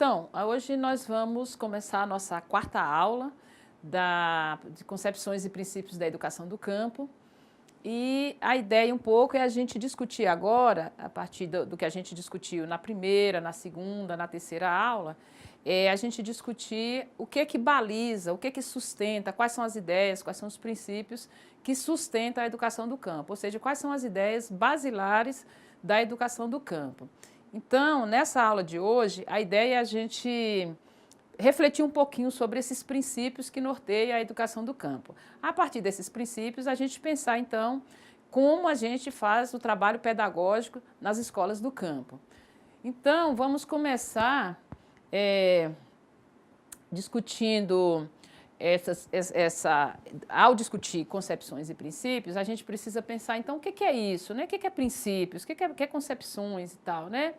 Então, hoje nós vamos começar a nossa quarta aula de concepções e princípios da educação do campo. E a ideia um pouco é a gente discutir agora, a partir do que a gente discutiu na primeira, na segunda, na terceira aula, a gente discutir o que baliza, o que sustenta, quais são as ideias, quais são os princípios que sustentam a educação do campo, ou seja, quais são as ideias basilares da educação do campo. Então, nessa aula de hoje, a ideia é a gente refletir um pouquinho sobre esses princípios que norteiam a educação do campo. A partir desses princípios, a gente pensar, então, como a gente faz o trabalho pedagógico nas escolas do campo. Então, vamos começar discutindo ao discutir concepções e princípios, a gente precisa pensar, então, o que é isso, né? O que é princípios, o que é concepções e tal, né?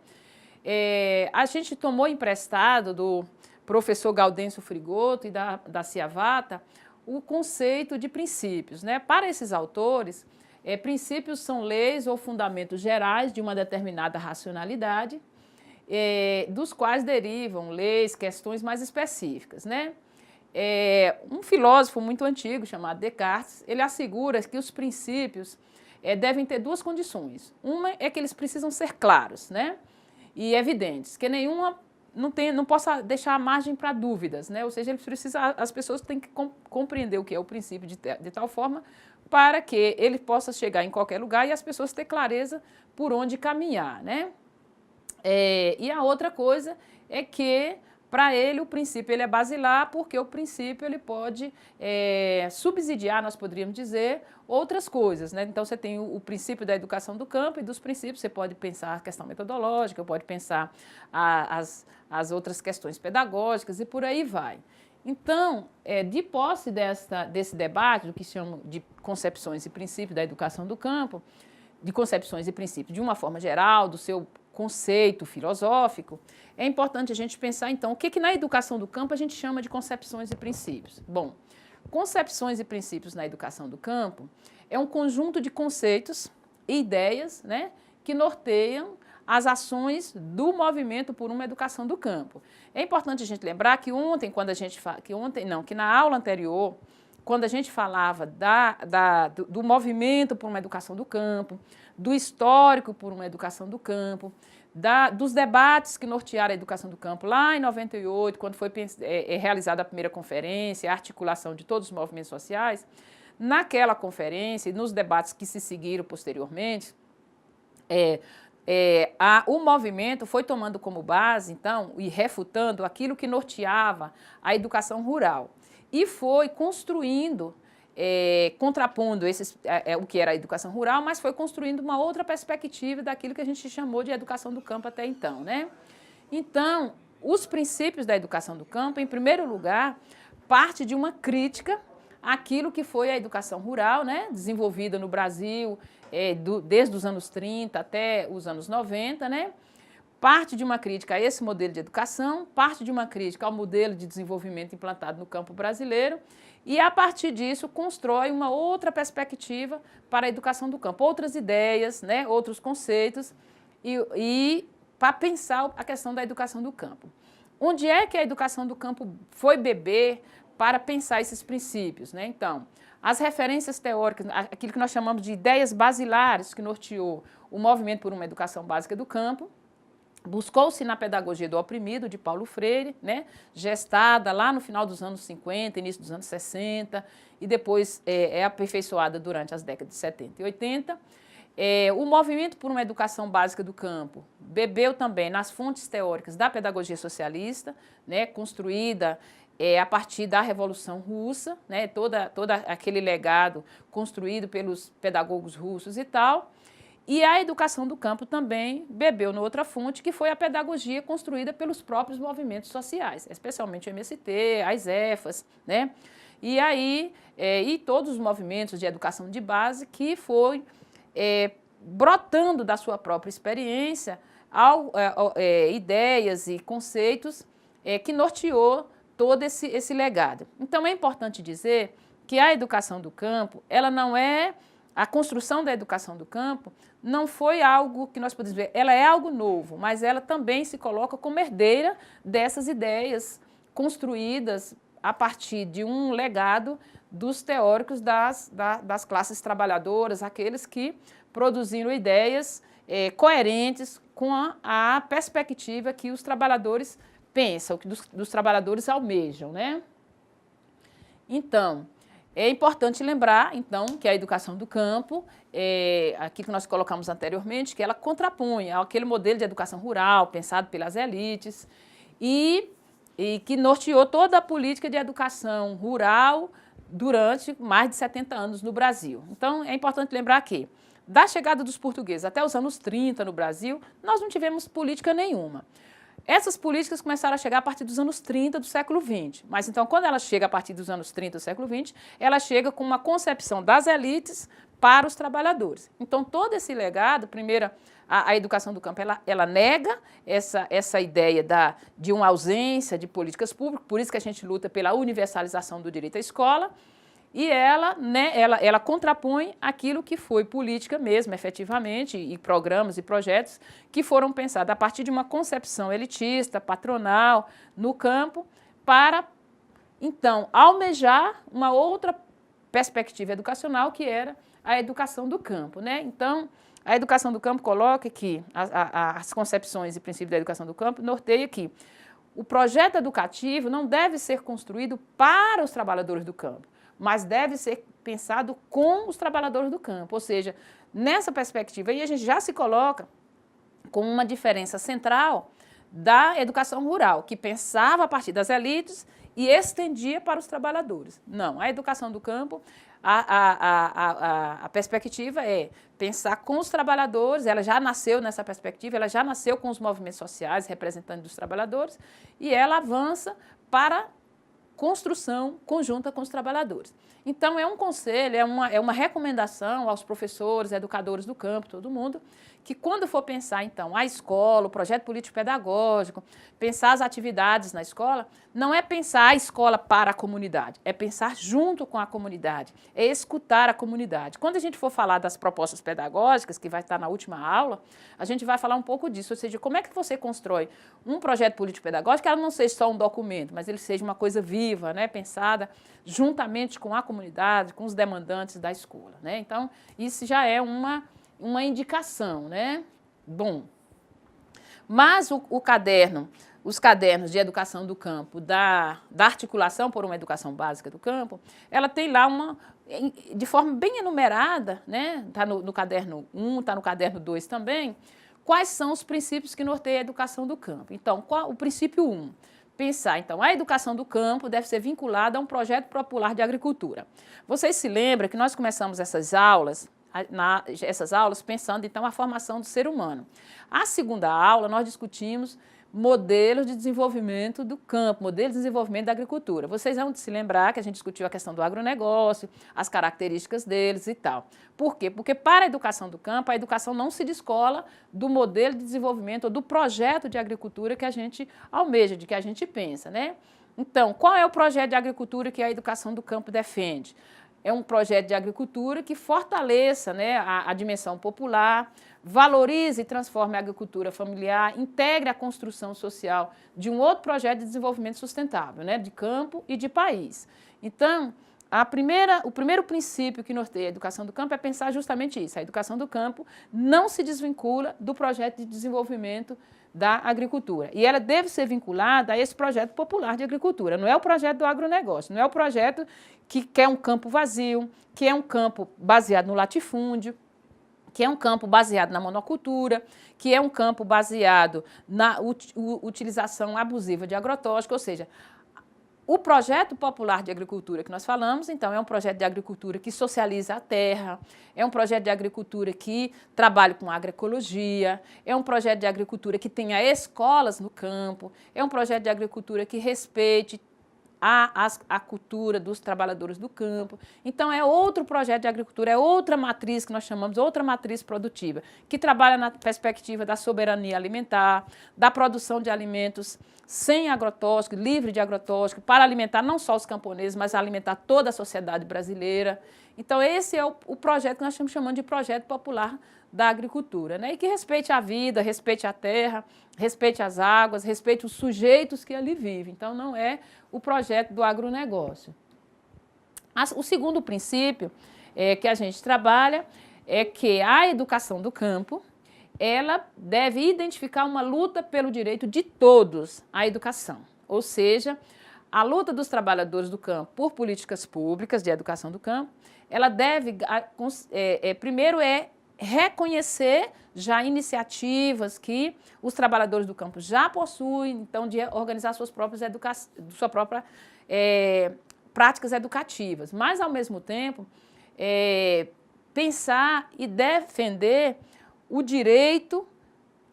A gente tomou emprestado do professor Gaudêncio Frigoto e da Ciavata o conceito de princípios, né? Para esses autores, princípios são leis ou fundamentos gerais de uma determinada racionalidade, dos quais derivam leis, questões mais específicas, né? Um filósofo muito antigo, chamado Descartes, ele assegura que os princípios devem ter duas condições. Uma é que eles precisam ser claros, né? E evidentes, que nenhuma não possa deixar margem para dúvidas, né? Ou seja, as pessoas têm que compreender o que é o princípio de tal forma para que ele possa chegar em qualquer lugar e as pessoas ter clareza por onde caminhar, né? E a outra coisa é que, para ele, o princípio ele é basilar, porque o princípio ele pode subsidiar, nós poderíamos dizer, outras coisas, né? Então, você tem o princípio da educação do campo e dos princípios, você pode pensar a questão metodológica, pode pensar as outras questões pedagógicas e por aí vai. Então, de posse desse debate, do que chamam de concepções e princípios da educação do campo, de concepções e princípios de uma forma geral, do seu conceito filosófico, é importante a gente pensar, então, o que na educação do campo a gente chama de concepções e princípios. Bom, concepções e princípios na educação do campo é um conjunto de conceitos e ideias, né, que norteiam as ações do movimento por uma educação do campo. É importante a gente lembrar que que na aula anterior, quando a gente falava do movimento por uma educação do campo, do histórico por uma educação do campo, dos debates que nortearam a educação do campo lá em 98, quando foi realizada a primeira conferência, a articulação de todos os movimentos sociais, naquela conferência e nos debates que se seguiram posteriormente, o movimento foi tomando como base, então, e refutando aquilo que norteava a educação rural. E foi construindo, contrapondo o que era a educação rural, mas foi construindo uma outra perspectiva daquilo que a gente chamou de educação do campo até então, né? Então, os princípios da educação do campo, em primeiro lugar, parte de uma crítica àquilo que foi a educação rural, né? Desenvolvida no Brasil desde os anos 30 até os anos 90, né? Parte de uma crítica a esse modelo de educação, parte de uma crítica ao modelo de desenvolvimento implantado no campo brasileiro e, a partir disso, constrói uma outra perspectiva para a educação do campo, outras ideias, né, outros conceitos e para pensar a questão da educação do campo. Onde é que a educação do campo foi beber para pensar esses princípios, né? Então, as referências teóricas, aquilo que nós chamamos de ideias basilares que norteou o movimento por uma educação básica do campo, buscou-se na pedagogia do oprimido, de Paulo Freire, né, gestada lá no final dos anos 50, início dos anos 60, e depois aperfeiçoada durante as décadas de 70 e 80. O movimento por uma educação básica do campo bebeu também nas fontes teóricas da pedagogia socialista, né, construída a partir da Revolução Russa, né, todo aquele legado construído pelos pedagogos russos e tal. E a educação do campo também bebeu noutra fonte, que foi a pedagogia construída pelos próprios movimentos sociais, especialmente o MST, as EFAs, né? E aí, e todos os movimentos de educação de base que foi brotando da sua própria experiência ideias e conceitos que norteou todo esse legado. Então, é importante dizer que a educação do campo, ela não é a construção da educação do campo não foi algo que nós podemos ver, ela é algo novo, mas ela também se coloca como herdeira dessas ideias construídas a partir de um legado dos teóricos das classes trabalhadoras, aqueles que produziram ideias coerentes com a perspectiva que os trabalhadores pensam, que dos trabalhadores almejam, né? Então, é importante lembrar, então, que a educação do campo, aqui que nós colocamos anteriormente, que ela contrapõe aquele modelo de educação rural pensado pelas elites e que norteou toda a política de educação rural durante mais de 70 anos no Brasil. Então, é importante lembrar que, da chegada dos portugueses até os anos 30 no Brasil, nós não tivemos política nenhuma. Essas políticas começaram a chegar a partir dos anos 30 do século XX. Mas, então, quando ela chega a partir dos anos 30 do século XX, ela chega com uma concepção das elites para os trabalhadores. Então, todo esse legado, primeiro, a educação do campo, ela nega essa ideia de uma ausência de políticas públicas, por isso que a gente luta pela universalização do direito à escola, e ela contrapõe aquilo que foi política mesmo, efetivamente, e programas e projetos que foram pensados a partir de uma concepção elitista, patronal, no campo, para, então, almejar uma outra perspectiva educacional, que era a educação do campo, né? Então, a educação do campo coloca que as concepções e princípios da educação do campo norteia que o projeto educativo não deve ser construído para os trabalhadores do campo, mas deve ser pensado com os trabalhadores do campo. Ou seja, nessa perspectiva aí a gente já se coloca com uma diferença central da educação rural, que pensava a partir das elites e estendia para os trabalhadores. Não, a educação do campo, a perspectiva é pensar com os trabalhadores, ela já nasceu nessa perspectiva, ela já nasceu com os movimentos sociais, representantes dos trabalhadores, e ela avança para construção conjunta com os trabalhadores. Então, é um conselho, é uma recomendação aos professores, educadores do campo, todo mundo, que quando for pensar, então, a escola, o projeto político-pedagógico, pensar as atividades na escola, não é pensar a escola para a comunidade, é pensar junto com a comunidade, é escutar a comunidade. Quando a gente for falar das propostas pedagógicas, que vai estar na última aula, a gente vai falar um pouco disso, ou seja, como é que você constrói um projeto político-pedagógico que ela não seja só um documento, mas ele seja uma coisa viva, né, pensada juntamente com a comunidade, com os demandantes da escola, né? Então, isso já é uma indicação, né? Bom, mas os cadernos de educação do campo, da articulação por uma educação básica do campo, ela tem lá de forma bem enumerada, né? Está no caderno 1, está no caderno 2 também, quais são os princípios que norteiam a educação do campo. Então, o princípio 1, pensar, então, a educação do campo deve ser vinculada a um projeto popular de agricultura. Vocês se lembram que nós começamos essas aulas pensando, então, a formação do ser humano. A segunda aula, nós discutimos modelos de desenvolvimento do campo, modelos de desenvolvimento da agricultura. Vocês vão se lembrar que a gente discutiu a questão do agronegócio, as características deles e tal. Por quê? Porque para a educação do campo, a educação não se descola do modelo de desenvolvimento ou do projeto de agricultura que a gente almeja, de que a gente pensa, né? Então, qual é o projeto de agricultura que a educação do campo defende? É um projeto de agricultura que fortaleça, né, a dimensão popular, valorize e transforme a agricultura familiar, integre a construção social de um outro projeto de desenvolvimento sustentável, né, de campo e de país. Então, o primeiro princípio que norteia a educação do campo é pensar justamente isso. A educação do campo não se desvincula do projeto de desenvolvimento da agricultura. E ela deve ser vinculada a esse projeto popular de agricultura. Não é o projeto do agronegócio, não é o projeto que quer um campo vazio, que é um campo baseado no latifúndio, que é um campo baseado na monocultura, que é um campo baseado na utilização abusiva de agrotóxicos, ou seja, o projeto popular de agricultura que nós falamos, então, é um projeto de agricultura que socializa a terra, é um projeto de agricultura que trabalha com agroecologia, é um projeto de agricultura que tenha escolas no campo, é um projeto de agricultura que respeite a cultura dos trabalhadores do campo. Então, é outro projeto de agricultura, é outra matriz que nós chamamos, outra matriz produtiva, que trabalha na perspectiva da soberania alimentar, da produção de alimentos sem agrotóxico, livre de agrotóxico, para alimentar não só os camponeses, mas alimentar toda a sociedade brasileira. Então, esse é o projeto que nós estamos chamando de projeto popular da agricultura, né? E que respeite a vida, respeite a terra, respeite as águas, respeite os sujeitos que ali vivem. Então, não é o projeto do agronegócio. O segundo princípio que a gente trabalha é que a educação do campo, ela deve identificar uma luta pelo direito de todos à educação. Ou seja, a luta dos trabalhadores do campo por políticas públicas de educação do campo, ela deve, primeiro, reconhecer já iniciativas que os trabalhadores do campo já possuem, então, de organizar suas próprias práticas educativas, mas, ao mesmo tempo, pensar e defender o direito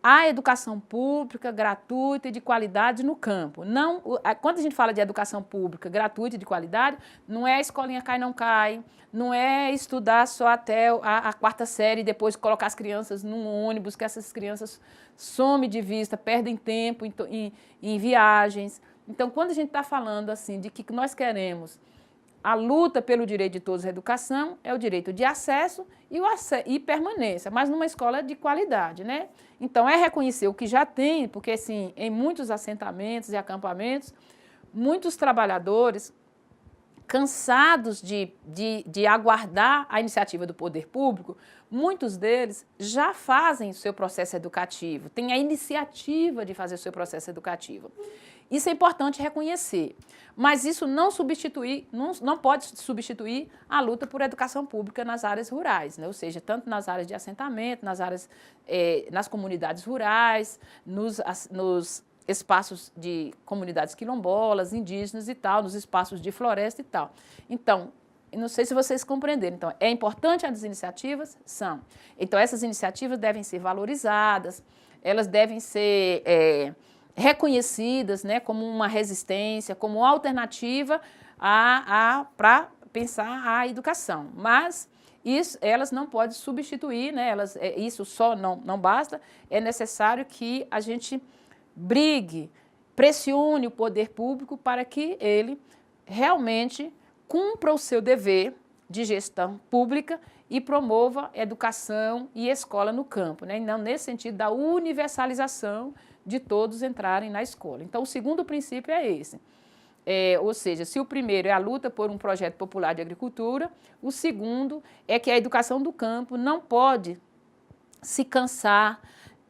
à educação pública, gratuita e de qualidade no campo. Não, quando a gente fala de educação pública, gratuita e de qualidade, não é a escolinha cai não cai, não é estudar só até a quarta série e depois colocar as crianças num ônibus, que essas crianças somem de vista, perdem tempo em viagens. Então, quando a gente está falando assim de que nós queremos a luta pelo direito de todos à educação, é o direito de acesso e permanência, mas numa escola de qualidade, né? Então, é reconhecer o que já tem, porque, assim, em muitos assentamentos e acampamentos, muitos trabalhadores, cansados de aguardar a iniciativa do poder público, muitos deles já fazem o seu processo educativo, têm a iniciativa de fazer o seu processo educativo. Isso é importante reconhecer, mas isso não pode substituir a luta por educação pública nas áreas rurais, né? Ou seja, tanto nas áreas de assentamento, nas comunidades rurais, nos espaços de comunidades quilombolas, indígenas e tal, nos espaços de floresta e tal. Então, não sei se vocês compreenderam. Então, é importante as iniciativas? São. Então, essas iniciativas devem ser valorizadas, elas devem ser reconhecidas, né, como uma resistência, como alternativa para pensar a educação. Mas elas não podem substituir, né, isso só não basta, é necessário que a gente brigue, pressione o poder público para que ele realmente cumpra o seu dever de gestão pública e promova educação e escola no campo, né? Não nesse sentido da universalização de todos entrarem na escola. Então, o segundo princípio é esse. Ou seja, se o primeiro é a luta por um projeto popular de agricultura, o segundo é que a educação do campo não pode se cansar,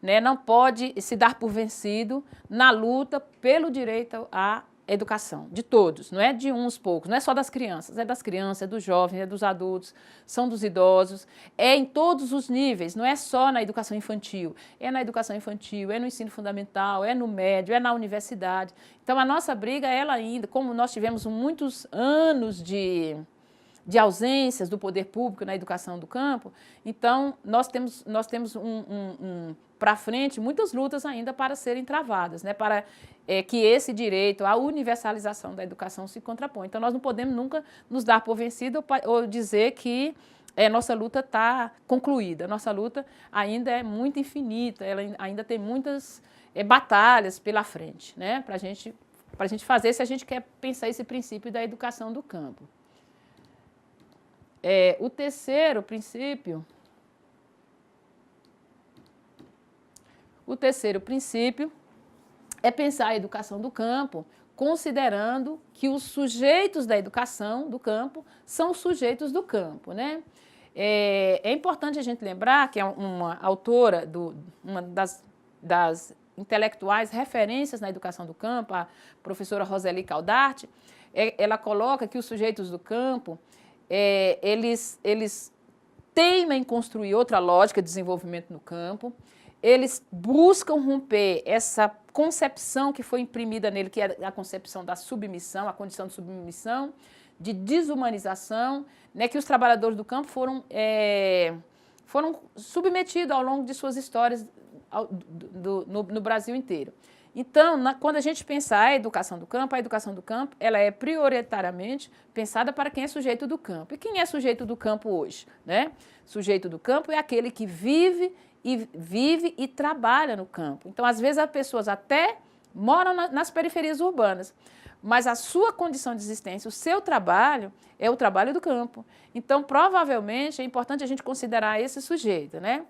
né, não pode se dar por vencido na luta pelo direito à educação, de todos, não é de uns poucos, não é só das crianças, é dos jovens, é dos adultos, são dos idosos, é em todos os níveis, não é só na educação infantil, é no ensino fundamental, é no médio, é na universidade. Então, a nossa briga, ela ainda, como nós tivemos muitos anos de ausências do poder público na educação do campo, então nós temos para frente muitas lutas ainda para serem travadas, né, para que esse direito à universalização da educação se contrapõe. Então, nós não podemos nunca nos dar por vencido ou dizer que nossa luta está concluída. Nossa luta ainda é muito infinita, ela ainda tem muitas batalhas pela frente, né, para a gente fazer, se a gente quer pensar esse princípio da educação do campo. O terceiro princípio é pensar a educação do campo considerando que os sujeitos da educação do campo são os sujeitos do campo, né? É importante a gente lembrar que é uma autora, uma das intelectuais referências na educação do campo, a professora Roseli Caldarte, ela coloca que os sujeitos do campo eles teimam em construir outra lógica de desenvolvimento no campo, eles buscam romper essa concepção que foi imprimida nele, que é a concepção da submissão, a condição de submissão, de desumanização, né, que os trabalhadores do campo foram submetidos ao longo de suas histórias no Brasil inteiro. Então, quando a gente pensa a educação do campo ela é prioritariamente pensada para quem é sujeito do campo. E quem é sujeito do campo hoje, né? Sujeito do campo é aquele que vive e trabalha no campo. Então, às vezes, as pessoas até moram nas periferias urbanas, mas a sua condição de existência, o seu trabalho, é o trabalho do campo. Então, provavelmente, é importante a gente considerar esse sujeito, né?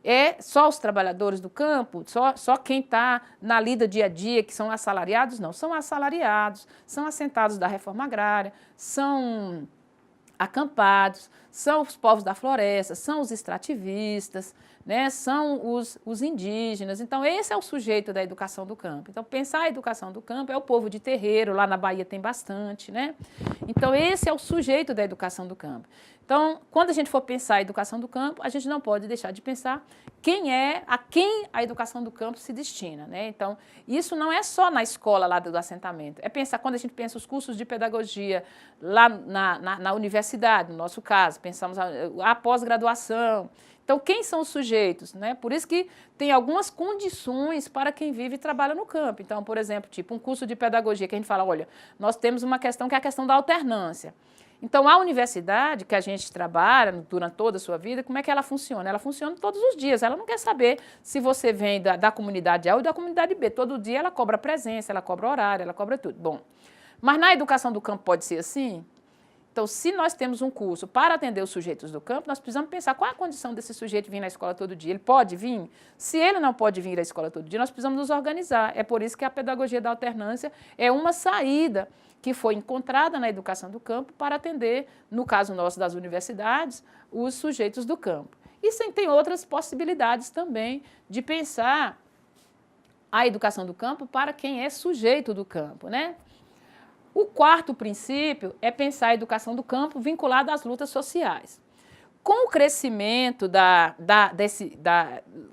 É só os trabalhadores do campo, só quem está na lida dia a dia, que são assalariados? Não, são assalariados, são assentados da reforma agrária, são acampados, são os povos da floresta, são os extrativistas, né, são os indígenas. Então, esse é o sujeito da educação do campo. Então, pensar a educação do campo é o povo de terreiro, lá na Bahia tem bastante, né? Então, esse é o sujeito da educação do campo. Então, quando a gente for pensar a educação do campo, a gente não pode deixar de pensar a quem a educação do campo se destina, né? Então, isso não é só na escola lá do assentamento, é pensar, quando a gente pensa os cursos de pedagogia lá na universidade, no nosso caso, pensamos a pós-graduação. Então, quem são os sujeitos, né? Por isso que tem algumas condições para quem vive e trabalha no campo. Então, por exemplo, tipo um curso de pedagogia que a gente fala, olha, nós temos uma questão que é a questão da alternância. Então, a universidade que a gente trabalha durante toda a sua vida, como é que ela funciona? Ela funciona todos os dias. Ela não quer saber se você vem da comunidade A ou da comunidade B. Todo dia ela cobra presença, ela cobra horário, ela cobra tudo. Bom, mas na educação do campo pode ser assim? Então, se nós temos um curso para atender os sujeitos do campo, nós precisamos pensar qual é a condição desse sujeito vir na escola todo dia. Ele pode vir? Se ele não pode vir à escola todo dia, nós precisamos nos organizar. É por isso que a pedagogia da alternância é uma saída que foi encontrada na educação do campo para atender, no caso nosso das universidades, os sujeitos do campo. E tem outras possibilidades também de pensar a educação do campo para quem é sujeito do campo, né? O quarto princípio é pensar a educação do campo vinculada às lutas sociais. Com o crescimento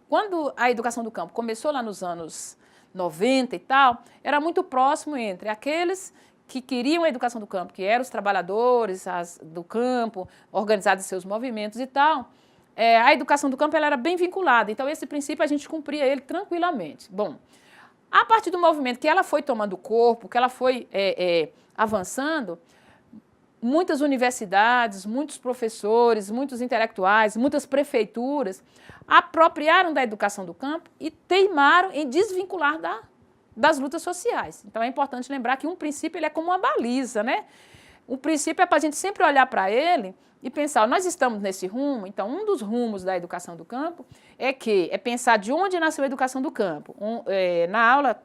quando a educação do campo começou lá nos anos 90 e tal, era muito próximo entre aqueles que queriam a educação do campo, que eram os trabalhadores do campo, organizados em seus movimentos e tal. A educação do campo ela era bem vinculada, então esse princípio a gente cumpria ele tranquilamente. Bom, a partir do movimento que ela foi tomando corpo, que ela foi avançando, muitas universidades, muitos professores, muitos intelectuais, muitas prefeituras apropriaram da educação do campo e teimaram em desvincular das lutas sociais. Então é importante lembrar que um princípio ele é como uma baliza, né? O princípio é para a gente sempre olhar para ele e pensar, nós estamos nesse rumo, então um dos rumos da educação do campo é pensar de onde nasceu a educação do campo. Na aula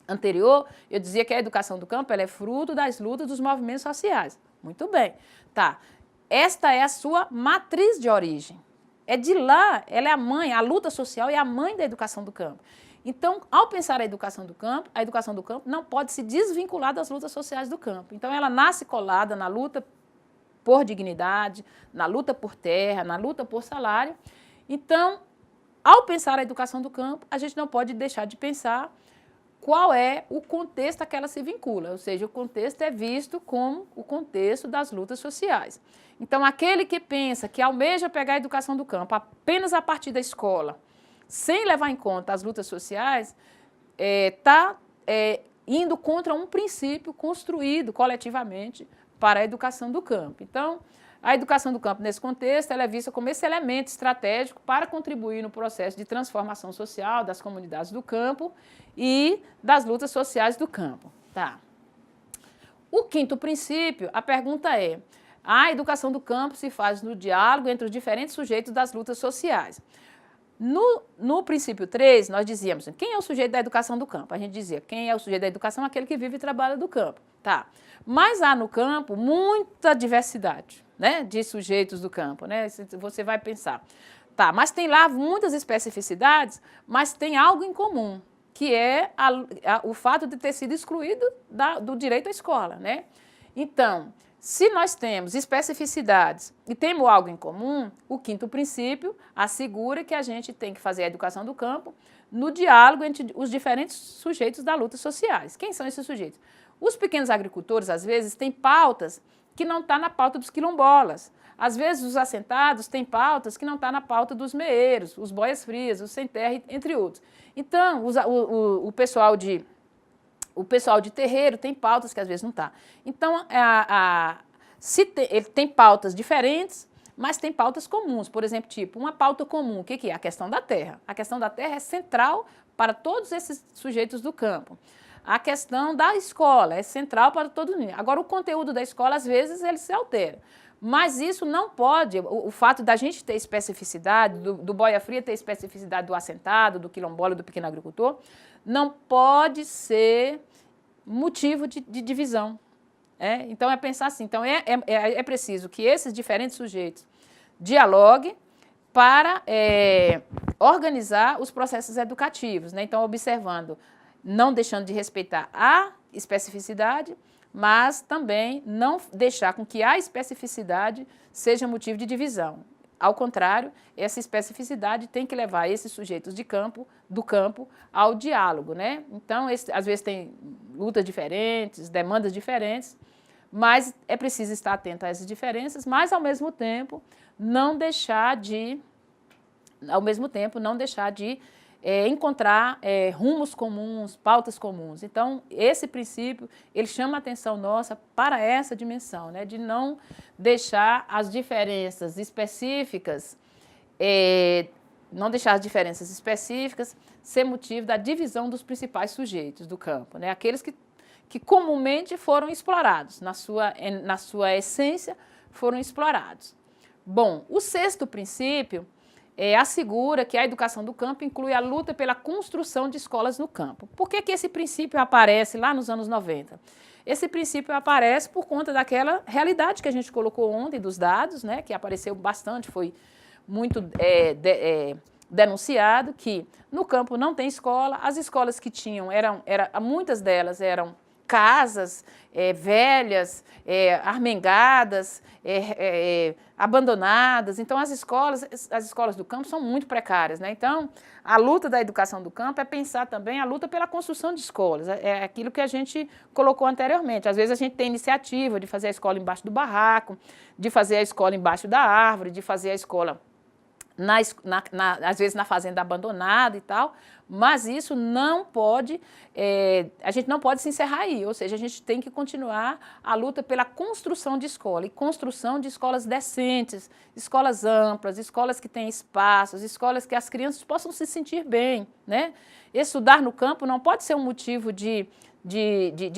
anterior, eu dizia que a educação do campo ela é fruto das lutas dos movimentos sociais. Muito bem. Tá. Esta é a sua matriz de origem. É de lá, ela é a mãe, a luta social é a mãe da educação do campo. Então, ao pensar a educação do campo não pode se desvincular das lutas sociais do campo. Então, ela nasce colada na luta por dignidade, na luta por terra, na luta por salário. Então, ao pensar a educação do campo, a gente não pode deixar de pensar qual é o contexto a que ela se vincula, ou seja, o contexto é visto como o contexto das lutas sociais. Então, aquele que pensa que almeja pegar a educação do campo apenas a partir da escola, sem levar em conta as lutas sociais, está indo contra um princípio construído coletivamente para a educação do campo. Então, a educação do campo, nesse contexto, ela é vista como esse elemento estratégico para contribuir no processo de transformação social das comunidades do campo e das lutas sociais do campo. Tá. O quinto princípio, a pergunta é, a educação do campo se faz no diálogo entre os diferentes sujeitos das lutas sociais. No princípio 3, nós dizíamos, quem é o sujeito da educação do campo? A gente dizia, quem é o sujeito da educação? Aquele que vive e trabalha do campo. Tá. Mas há no campo muita diversidade, né, de sujeitos do campo, né? Você vai pensar. Tá, mas tem lá muitas especificidades, mas tem algo em comum, que é o fato de ter sido excluído do direito à escola, né? Então, se nós temos especificidades e temos algo em comum, o quinto princípio assegura que a gente tem que fazer a educação do campo no diálogo entre os diferentes sujeitos das lutas sociais. Quem são esses sujeitos? Os pequenos agricultores, às vezes, têm pautas que não estão na pauta dos quilombolas. Às vezes, os assentados têm pautas que não estão na pauta dos meeiros, os boias frias, os sem terra, entre outros. Então, o pessoal de terreiro tem pautas que às vezes não está. Então, ele tem pautas diferentes, mas tem pautas comuns. Por exemplo, tipo, uma pauta comum, o que é? A questão da terra. A questão da terra é central para todos esses sujeitos do campo. a questão da escola, é central para todo mundo. Agora, o conteúdo da escola, às vezes, ele se altera. Mas isso não pode, o fato da gente ter especificidade, do boia fria ter especificidade do assentado, do quilombola, do pequeno agricultor, não pode ser motivo de divisão. Então, é pensar assim, então é preciso que esses diferentes sujeitos dialoguem para organizar os processos educativos, né? Então, observando, não deixando de respeitar a especificidade, mas também não deixar com que a especificidade seja motivo de divisão. Ao contrário, essa especificidade tem que levar esses sujeitos do campo ao diálogo, né? Então, às vezes tem lutas diferentes, demandas diferentes, mas é preciso estar atento a essas diferenças, mas, ao mesmo tempo, não deixar de encontrar rumos comuns, pautas comuns. Então, esse princípio, ele chama a atenção nossa para essa dimensão, né, de não deixar as diferenças específicas, ser motivo da divisão dos principais sujeitos do campo, né, aqueles que comumente foram explorados, na sua essência, foram explorados. Bom, o sexto princípio assegura que a educação do campo inclui a luta pela construção de escolas no campo. Por que esse princípio aparece lá nos anos 90? Esse princípio aparece por conta daquela realidade que a gente colocou ontem dos dados, né, que apareceu bastante, foi muito denunciado, que no campo não tem escola, as escolas que tinham, muitas delas eram casas velhas, armengadas, abandonadas. Então, as escolas do campo são muito precárias, né? Então, a luta da educação do campo é pensar também a luta pela construção de escolas. É aquilo que a gente colocou anteriormente. Às vezes, a gente tem iniciativa de fazer a escola embaixo do barraco, de fazer a escola embaixo da árvore, de fazer a escola às vezes na fazenda abandonada e tal, mas isso não pode, a gente não pode se encerrar aí, ou seja, a gente tem que continuar a luta pela construção de escola, e construção de escolas decentes, escolas amplas, escolas que têm espaços, escolas que as crianças possam se sentir bem, né? Estudar no campo não pode ser um motivo de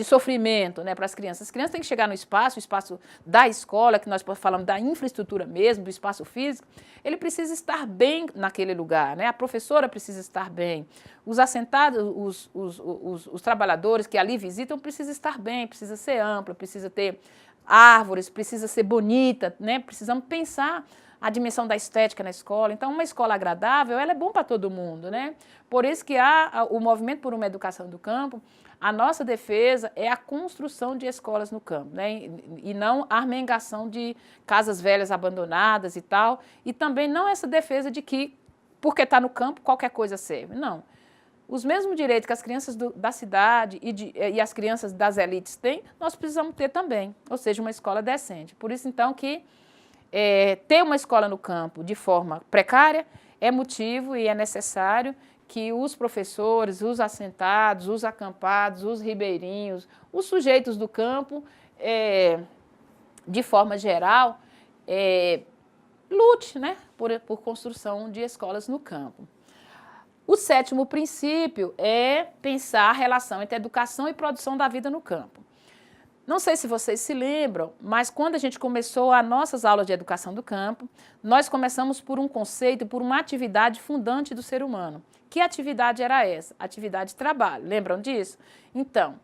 sofrimento, né, para as crianças. As crianças têm que chegar no espaço, o espaço da escola, que nós falamos da infraestrutura mesmo, do espaço físico, ele precisa estar bem naquele lugar, né? A professora precisa estar bem, os assentados, os trabalhadores que ali visitam precisam estar bem, precisa ser ampla, precisa ter árvores, precisa ser bonita, né? Precisamos pensar a dimensão da estética na escola. Então, uma escola agradável, ela é bom para todo mundo, né? Por isso que há o movimento por uma educação do campo. A nossa defesa é a construção de escolas no campo, né? E não a armengação de casas velhas abandonadas e tal. E também não essa defesa de que, porque está no campo, qualquer coisa serve. Não. Os mesmos direitos que as crianças da cidade e as crianças das elites têm, nós precisamos ter também. Ou seja, uma escola decente. Por isso, então, que ter uma escola no campo de forma precária é motivo e é necessário que os professores, os assentados, os acampados, os ribeirinhos, os sujeitos do campo, de forma geral, lute, né, por construção de escolas no campo. O sétimo princípio é pensar a relação entre educação e produção da vida no campo. Não sei se vocês se lembram, mas quando a gente começou as nossas aulas de educação do campo, nós começamos por um conceito, por uma atividade fundante do ser humano. Que atividade era essa? Atividade de trabalho. Lembram disso? Então,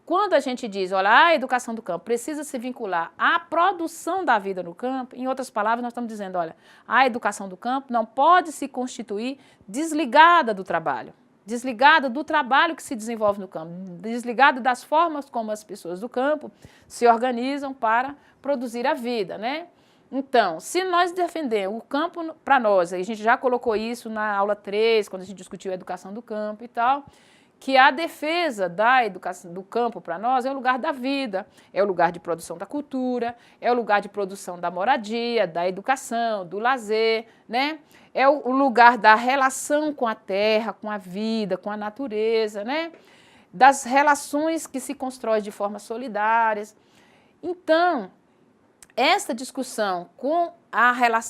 quando a gente diz, olha, a educação do campo precisa se vincular à produção da vida no campo, em outras palavras, nós estamos dizendo, olha, a educação do campo não pode se constituir desligada do trabalho. Desligada do trabalho que se desenvolve no campo, desligada das formas como as pessoas do campo se organizam para produzir a vida, né? Então, se nós defendemos o campo para nós, a gente já colocou isso na aula 3, quando a gente discutiu a educação do campo e tal, que a defesa da educação do campo para nós é o lugar da vida, é o lugar de produção da cultura, é o lugar de produção da moradia, da educação, do lazer, né? É o lugar da relação com a terra, com a vida, com a natureza, né? Das relações que se constroem de forma solidárias. Então, essa discussão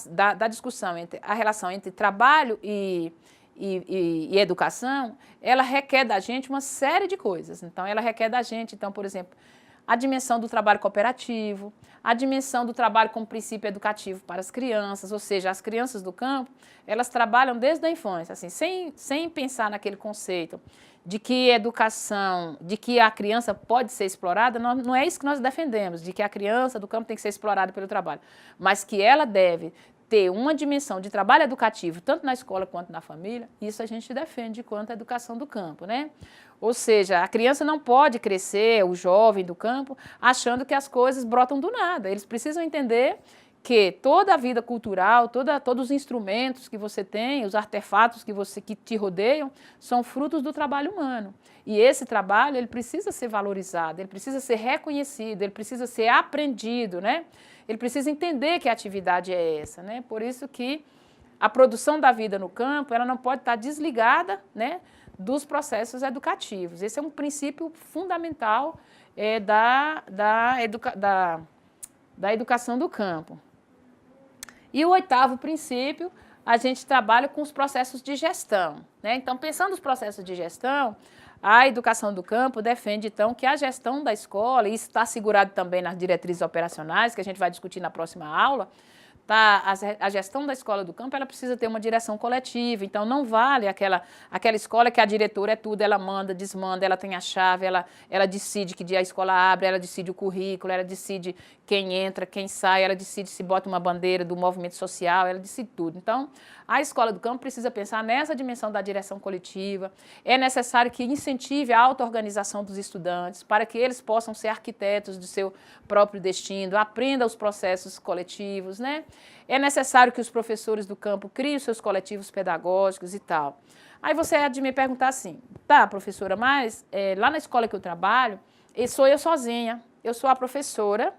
da discussão entre a relação entre trabalho e e educação, ela requer da gente uma série de coisas. Então, ela requer da gente, então, por exemplo, a dimensão do trabalho cooperativo, a dimensão do trabalho como princípio educativo para as crianças, ou seja, as crianças do campo, elas trabalham desde a infância, assim, sem pensar naquele conceito de que educação, de que a criança pode ser explorada, não é isso que nós defendemos, de que a criança do campo tem que ser explorada pelo trabalho, mas que ela deve ter uma dimensão de trabalho educativo, tanto na escola quanto na família, isso a gente defende quanto a educação do campo, né? Ou seja, a criança não pode crescer, o jovem do campo, achando que as coisas brotam do nada. Eles precisam entender que toda a vida cultural, todos os instrumentos que você tem, os artefatos que te rodeiam, são frutos do trabalho humano. E esse trabalho, ele precisa ser valorizado, ele precisa ser reconhecido, ele precisa ser aprendido, né? Ele precisa entender que a atividade é essa, né? Por isso que a produção da vida no campo, ela não pode estar desligada, né, dos processos educativos. Esse é um princípio fundamental da educação do campo. E o 8º princípio, a gente trabalha com os processos de gestão, né? Então, pensando nos processos de gestão, a educação do campo defende, então, que a gestão da escola, e isso está assegurado também nas diretrizes operacionais, que a gente vai discutir na próxima aula, tá? A gestão da escola do campo, ela precisa ter uma direção coletiva, então não vale aquela escola que a diretora é tudo, ela manda, desmanda, ela tem a chave, ela decide que dia a escola abre, ela decide o currículo, ela decide quem entra, quem sai, ela decide se bota uma bandeira do movimento social, ela decide tudo. Então, a escola do campo precisa pensar nessa dimensão da direção coletiva, é necessário que incentive a auto-organização dos estudantes, para que eles possam ser arquitetos do seu próprio destino, aprendam os processos coletivos, né? É necessário que os professores do campo criem os seus coletivos pedagógicos e tal. Aí você há de me perguntar assim, tá, professora, mas lá na escola que eu trabalho, sou eu sozinha, eu sou a professora,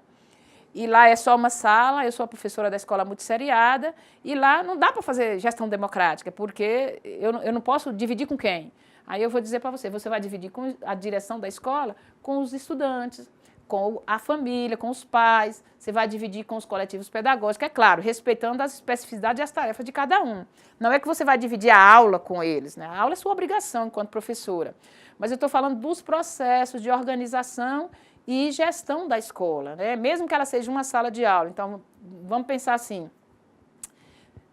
e lá é só uma sala, eu sou a professora da escola multisseriada, e lá não dá para fazer gestão democrática, porque eu não posso dividir com quem? Aí eu vou dizer para você, você vai dividir com a direção da escola, com os estudantes, com a família, com os pais, você vai dividir com os coletivos pedagógicos, é claro, respeitando as especificidades e as tarefas de cada um. Não é que você vai dividir a aula com eles, né? A aula é sua obrigação enquanto professora, mas eu estou falando dos processos de organização e gestão da escola, né? Mesmo que ela seja uma sala de aula. Então, vamos pensar assim,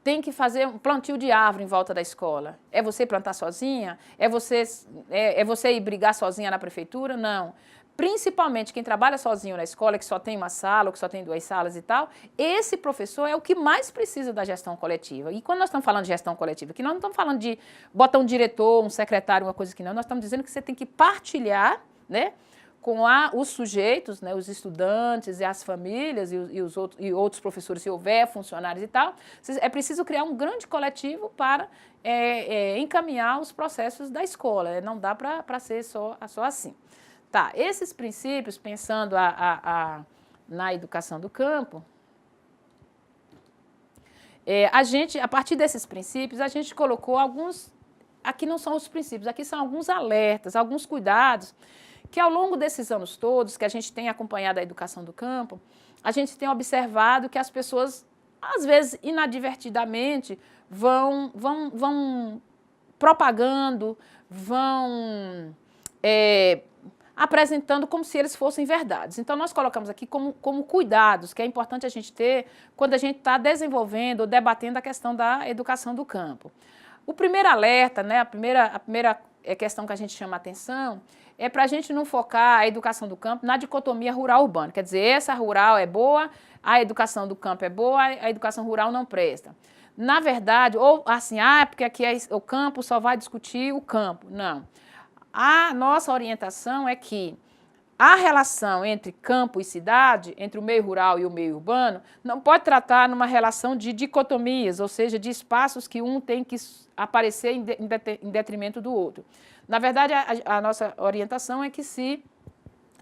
tem que fazer um plantio de árvore em volta da escola. É você plantar sozinha? É você ir brigar sozinha na prefeitura? Não. Principalmente quem trabalha sozinho na escola, que só tem uma sala, ou que só tem 2 salas e tal, esse professor é o que mais precisa da gestão coletiva. E quando nós estamos falando de gestão coletiva, que nós não estamos falando de botar um diretor, um secretário, uma coisa que não, nós estamos dizendo que você tem que partilhar, né, com os sujeitos, né, os estudantes e as famílias e outros professores, se houver funcionários e tal, é preciso criar um grande coletivo para encaminhar os processos da escola. Não dá para ser só assim. Tá, esses princípios, pensando na educação do campo, a partir desses princípios, a gente colocou alguns, aqui não são os princípios, aqui são alguns alertas, alguns cuidados, que ao longo desses anos todos, que a gente tem acompanhado a educação do campo, a gente tem observado que as pessoas, às vezes, inadvertidamente, vão propagando, vão apresentando como se eles fossem verdades. Então, nós colocamos aqui como cuidados, que é importante a gente ter quando a gente está desenvolvendo ou debatendo a questão da educação do campo. O primeiro alerta, né, a primeira questão que a gente chama a atenção é para a gente não focar a educação do campo na dicotomia rural-urbana. Quer dizer, essa rural é boa, a educação do campo é boa, a educação rural não presta. Na verdade, ou assim, porque aqui o campo só vai discutir o campo. Não. A nossa orientação é que a relação entre campo e cidade, entre o meio rural e o meio urbano, não pode tratar numa relação de dicotomias, ou seja, de espaços que um tem que aparecer em detrimento do outro. Na verdade, a nossa orientação é que se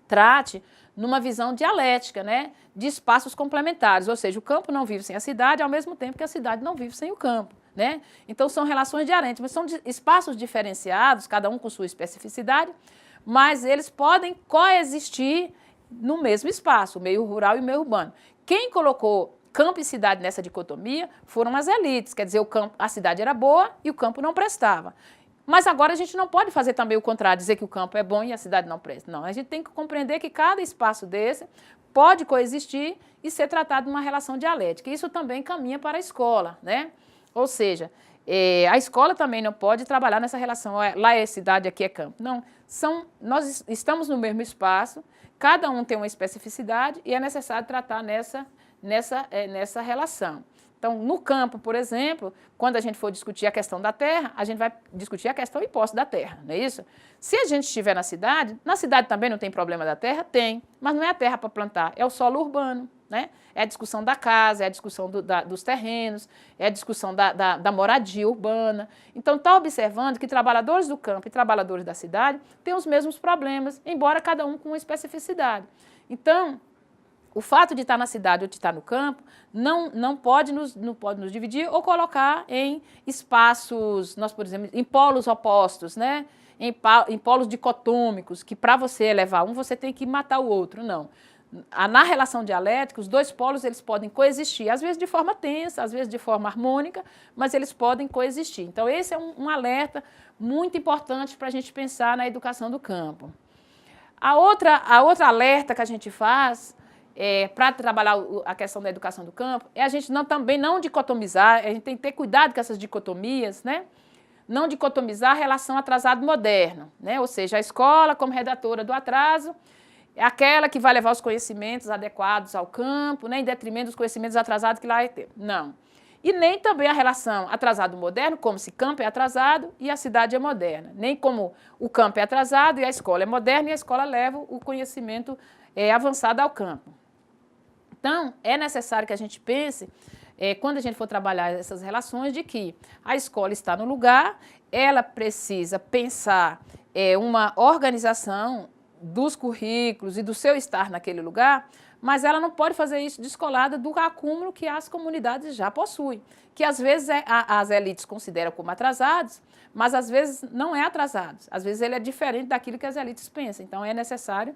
trate numa visão dialética, né, de espaços complementares, ou seja, o campo não vive sem a cidade, ao mesmo tempo que a cidade não vive sem o campo. Né? Então, são relações diferentes, mas são espaços diferenciados, cada um com sua especificidade, mas eles podem coexistir no mesmo espaço, o meio rural e o meio urbano. Quem colocou campo e cidade nessa dicotomia foram as elites, quer dizer, a cidade era boa e o campo não prestava. Mas agora a gente não pode fazer também o contrário, dizer que o campo é bom e a cidade não presta. Não, a gente tem que compreender que cada espaço desse pode coexistir e ser tratado numa relação dialética. Isso também caminha para a escola, né? Ou seja, a escola também não pode trabalhar nessa relação, lá é cidade, aqui é campo. Não, nós estamos no mesmo espaço, cada um tem uma especificidade e é necessário tratar nessa relação. Então, no campo, por exemplo, quando a gente for discutir a questão da terra, a gente vai discutir a questão imposta da terra, não é isso? Se a gente estiver na cidade também não tem problema da terra? Tem, mas não é a terra para plantar, é o solo urbano, né? É a discussão da casa, é a discussão dos terrenos, é a discussão da moradia urbana. Então, está observando que trabalhadores do campo e trabalhadores da cidade têm os mesmos problemas, embora cada um com uma especificidade. Então, o fato de estar na cidade ou de estar no campo não pode nos dividir ou colocar em espaços, nós, por exemplo, em polos opostos, né? Em polos dicotômicos, que para você elevar um, você tem que matar o outro. Não. Na relação dialética, os dois polos eles podem coexistir, às vezes de forma tensa, às vezes de forma harmônica, mas eles podem coexistir. Então, esse é um alerta muito importante para a gente pensar na educação do campo. A outra alerta que a gente faz para trabalhar a questão da educação do campo, é a gente também não dicotomizar, a gente tem que ter cuidado com essas dicotomias, né? Não dicotomizar a relação atrasado-moderno, né? Ou seja, a escola como redatora do atraso é aquela que vai levar os conhecimentos adequados ao campo, né? Em detrimento dos conhecimentos atrasados que lá vai ter. Não. E nem também a relação atrasado-moderno, como se campo é atrasado e a cidade é moderna. Nem como o campo é atrasado e a escola é moderna e a escola leva o conhecimento avançado ao campo. Então, é necessário que a gente pense, quando a gente for trabalhar essas relações, de que a escola está no lugar, ela precisa pensar uma organização dos currículos e do seu estar naquele lugar, mas ela não pode fazer isso descolada do acúmulo que as comunidades já possuem, que às vezes as elites consideram como atrasados, mas às vezes não é atrasados, às vezes ele é diferente daquilo que as elites pensam. Então, é necessário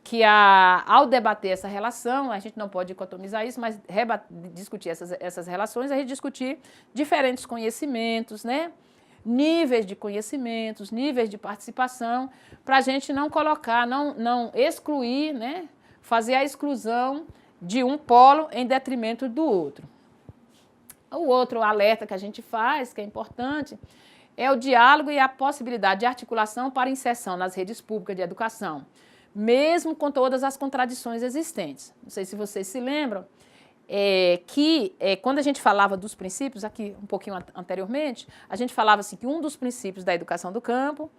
que ao debater essa relação, a gente não pode dicotomizar isso, mas discutir essas relações, a gente discutir diferentes conhecimentos, né? Níveis de conhecimentos, níveis de participação, para a gente não colocar, não excluir, né? Fazer a exclusão de um polo em detrimento do outro. O outro alerta que a gente faz, que é importante, é o diálogo e a possibilidade de articulação para inserção nas redes públicas de educação, mesmo com todas as contradições existentes. Não sei se vocês se lembram, quando a gente falava dos princípios, aqui um pouquinho anteriormente, a gente falava assim, que um dos princípios da educação do campo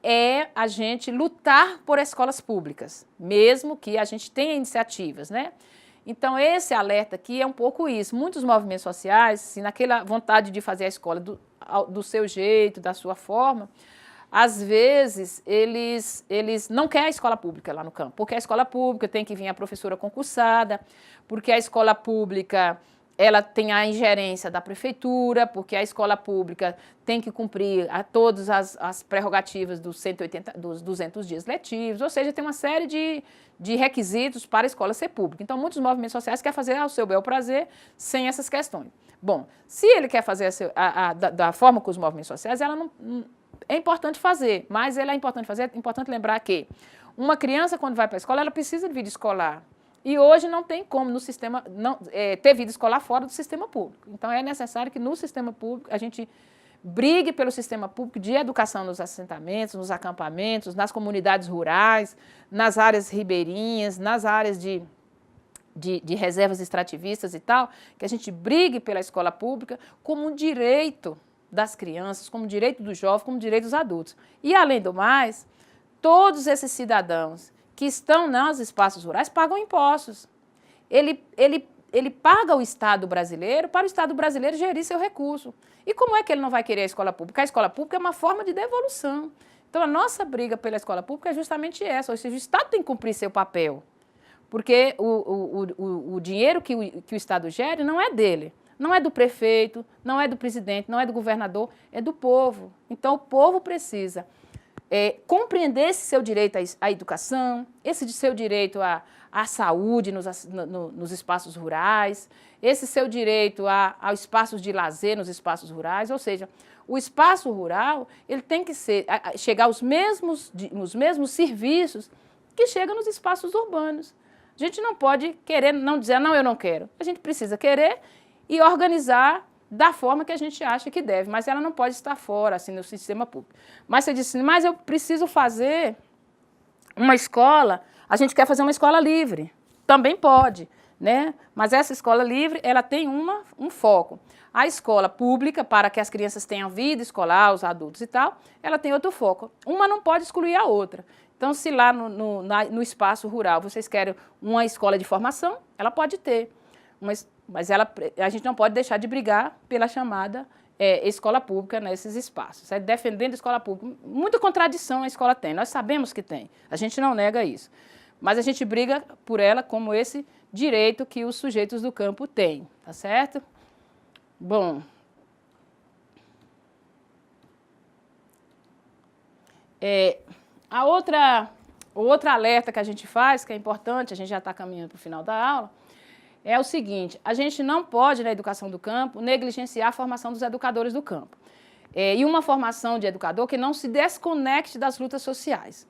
é a gente lutar por escolas públicas, mesmo que a gente tenha iniciativas, né? Então, esse alerta aqui é um pouco isso. Muitos movimentos sociais, assim, naquela vontade de fazer a escola do seu jeito, da sua forma, às vezes, eles não querem a escola pública lá no campo, porque a escola pública tem que vir a professora concursada, porque a escola pública ela tem a ingerência da prefeitura, porque a escola pública tem que cumprir todas as prerrogativas dos 200 dias letivos, ou seja, tem uma série de requisitos para a escola ser pública. Então, muitos movimentos sociais querem fazer ao seu bel prazer sem essas questões. Bom, se ele quer fazer da forma com os movimentos sociais, ela não... É importante fazer, mas é importante lembrar que uma criança, quando vai para a escola, ela precisa de vida escolar. E hoje não tem como no sistema ter vida escolar fora do sistema público. Então, é necessário que no sistema público a gente brigue pelo sistema público de educação nos assentamentos, nos acampamentos, nas comunidades rurais, nas áreas ribeirinhas, nas áreas de reservas extrativistas e tal, que a gente brigue pela escola pública como um direito das crianças, como direito dos jovens, como direito dos adultos. E, além do mais, todos esses cidadãos que estão nos espaços rurais pagam impostos. Ele paga o Estado brasileiro para o Estado brasileiro gerir seu recurso. E como é que ele não vai querer a escola pública? A escola pública é uma forma de devolução. Então, a nossa briga pela escola pública é justamente essa, ou seja, o Estado tem que cumprir seu papel, porque o dinheiro que o Estado gere não é dele. Não é do prefeito, não é do presidente, não é do governador, é do povo. Então, o povo precisa compreender esse seu direito à educação, esse seu direito à saúde nos espaços rurais, esse seu direito a espaços de lazer nos espaços rurais, ou seja, o espaço rural ele tem que chegar aos mesmos serviços que chegam nos espaços urbanos. A gente não pode querer, não dizer, não, eu não quero. A gente precisa querer e organizar da forma que a gente acha que deve, mas ela não pode estar fora, assim, no sistema público. Mas você disse, mas eu preciso fazer uma escola, a gente quer fazer uma escola livre. Também pode, né? Mas essa escola livre, ela tem um foco. A escola pública, para que as crianças tenham vida escolar, os adultos e tal, ela tem outro foco. Uma não pode excluir a outra. Então, se lá no espaço rural vocês querem uma escola de formação, ela pode ter. Mas a gente não pode deixar de brigar pela chamada escola pública nesses espaços. Defendendo a escola pública. Muita contradição a escola tem, nós sabemos que tem. A gente não nega isso. Mas a gente briga por ela como esse direito que os sujeitos do campo têm, tá certo? Bom, o outro alerta que a gente faz, que é importante, a gente já está caminhando para o final da aula, é o seguinte, a gente não pode, na educação do campo, negligenciar a formação dos educadores do campo. E uma formação de educador que não se desconecte das lutas sociais.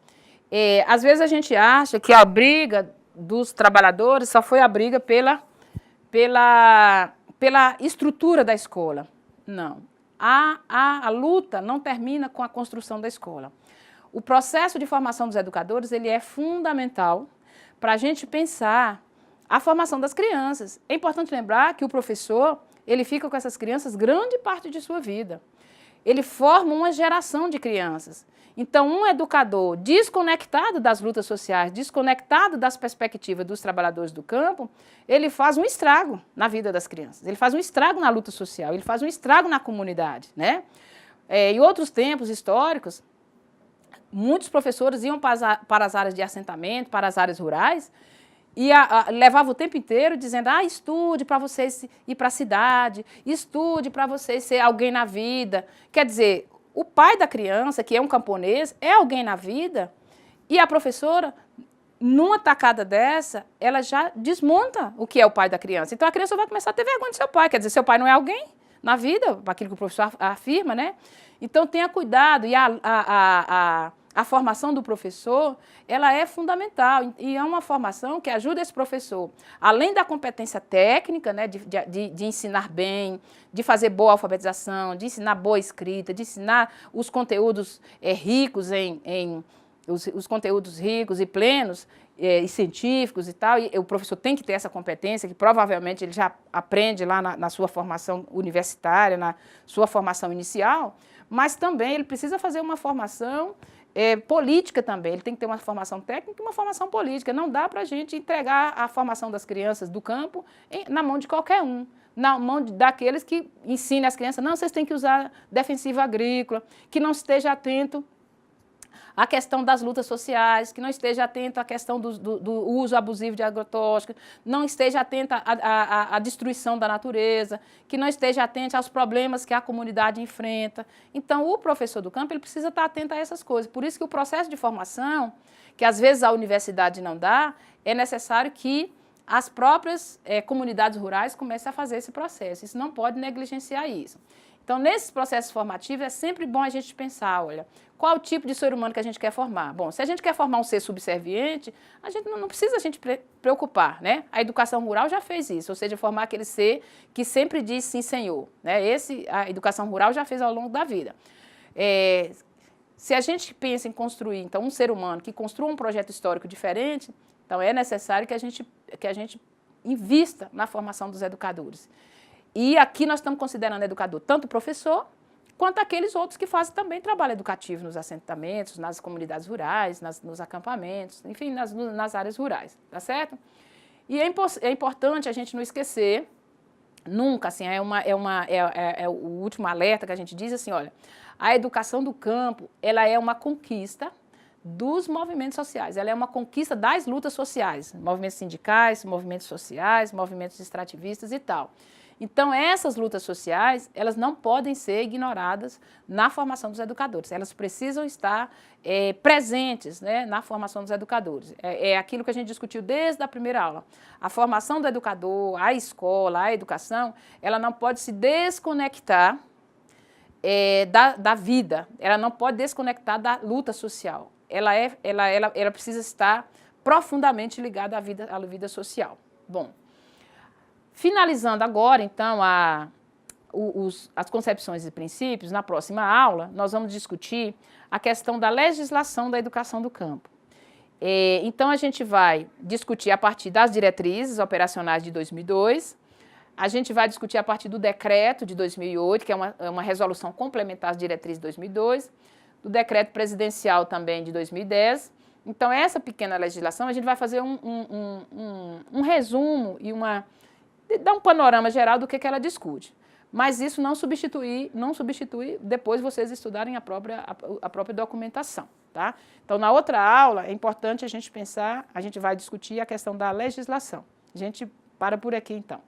Às vezes a gente acha que a briga dos trabalhadores só foi a briga pela estrutura da escola. Não. A luta não termina com a construção da escola. O processo de formação dos educadores ele é fundamental para a gente pensar a formação das crianças. É importante lembrar que o professor ele fica com essas crianças grande parte de sua vida. Ele forma uma geração de crianças. Então, um educador desconectado das lutas sociais, desconectado das perspectivas dos trabalhadores do campo, ele faz um estrago na vida das crianças, ele faz um estrago na luta social, ele faz um estrago na comunidade, né? Em outros tempos históricos, muitos professores iam para as áreas de assentamento, para as áreas rurais, e levava o tempo inteiro dizendo, estude para vocês ir para a cidade, estude para vocês ser alguém na vida. Quer dizer, o pai da criança, que é um camponês, é alguém na vida, e a professora, numa tacada dessa, ela já desmonta o que é o pai da criança. Então a criança vai começar a ter vergonha do seu pai, quer dizer, seu pai não é alguém na vida, aquilo que o professor afirma, né? Então tenha cuidado, e a formação do professor, ela é fundamental, e é uma formação que ajuda esse professor, além da competência técnica, né, de ensinar bem, de fazer boa alfabetização, de ensinar boa escrita, de ensinar os conteúdos ricos os conteúdos ricos e plenos, e científicos e tal, e o professor tem que ter essa competência, que provavelmente ele já aprende lá na sua formação universitária, na sua formação inicial, mas também ele precisa fazer uma formação política também, ele tem que ter uma formação técnica e uma formação política. Não dá para a gente entregar a formação das crianças do campo na mão de qualquer um, na mão daqueles que ensinem as crianças, não, vocês têm que usar defensiva agrícola, que não esteja atento à questão das lutas sociais, que não esteja atento à questão do uso abusivo de agrotóxicos, não esteja atento à destruição da natureza, que não esteja atento aos problemas que a comunidade enfrenta. Então, o professor do campo ele precisa estar atento a essas coisas. Por isso que o processo de formação, que às vezes a universidade não dá, é necessário que as próprias comunidades rurais comecem a fazer esse processo. Isso não pode negligenciar isso. Então, nesses processos formativos, é sempre bom a gente pensar, olha, qual o tipo de ser humano que a gente quer formar? Bom, se a gente quer formar um ser subserviente, a gente não precisa a gente preocupar, né? A educação rural já fez isso, ou seja, formar aquele ser que sempre diz sim, senhor, né? A educação rural já fez ao longo da vida. Se a gente pensa em construir, então, um ser humano que construa um projeto histórico diferente, então é necessário que a gente invista na formação dos educadores. E aqui nós estamos considerando educador tanto o professor, quanto aqueles outros que fazem também trabalho educativo nos assentamentos, nas comunidades rurais, nos acampamentos, enfim, nas áreas rurais, tá certo? E é importante a gente não esquecer, nunca, assim, o último alerta que a gente diz assim, olha, a educação do campo, ela é uma conquista dos movimentos sociais, ela é uma conquista das lutas sociais, movimentos sindicais, movimentos sociais, movimentos extrativistas e tal. Então, essas lutas sociais, elas não podem ser ignoradas na formação dos educadores. Elas precisam estar presentes, né, na formação dos educadores. É aquilo que a gente discutiu desde a primeira aula. A formação do educador, a escola, a educação, ela não pode se desconectar da vida, ela não pode desconectar da luta social. Ela precisa estar profundamente ligada à vida social. Bom, finalizando agora, então, as concepções e princípios, na próxima aula, nós vamos discutir a questão da legislação da educação do campo. Então, a gente vai discutir a partir das diretrizes operacionais de 2002, a gente vai discutir a partir do decreto de 2008, que é uma resolução complementar às diretrizes de 2002, do decreto presidencial também de 2010. Então, essa pequena legislação, a gente vai fazer um resumo e dar um panorama geral do que ela discute. Mas isso não substitui depois vocês estudarem a própria documentação, tá? Então, na outra aula, é importante a gente pensar, a gente vai discutir a questão da legislação. A gente para por aqui, então.